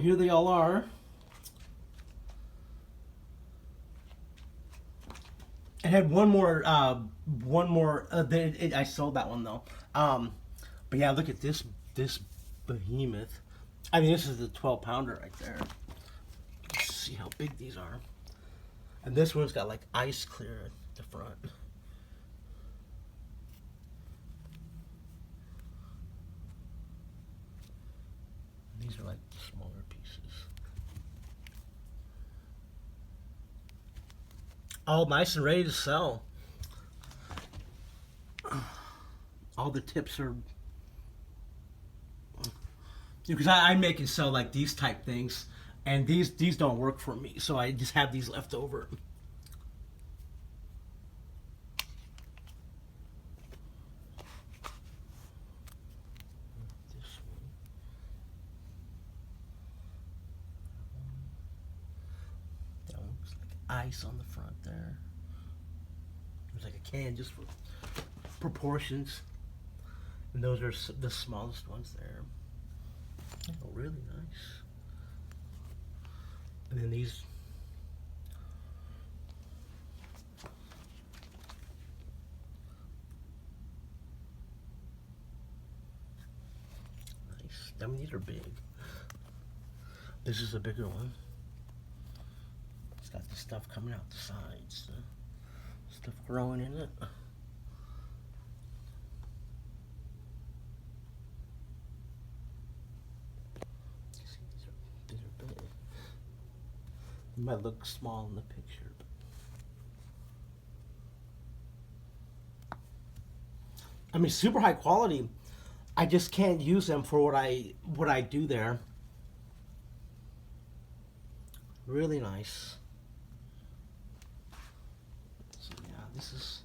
Here they all are. It had one more. I sold that one though. But yeah, look at this behemoth. I mean, this is the 12-pounder right there. Let's see how big these are. And this one's got like ice clear at the front. These are like smaller pieces. All nice and ready to sell. All the tips are, because I make and sell like these type things, and these don't work for me, so I just have these left over. This one. That one's like ice on the front there. There's like a can just for proportions. And those are the smallest ones there. Oh, really nice. And then these. Nice. I mean, these are big. This is a bigger one. It's got the stuff coming out the sides. Stuff growing in it. It might look small in the picture, but I mean, super high quality. I just can't use them for what I do there. Really nice. So yeah, this is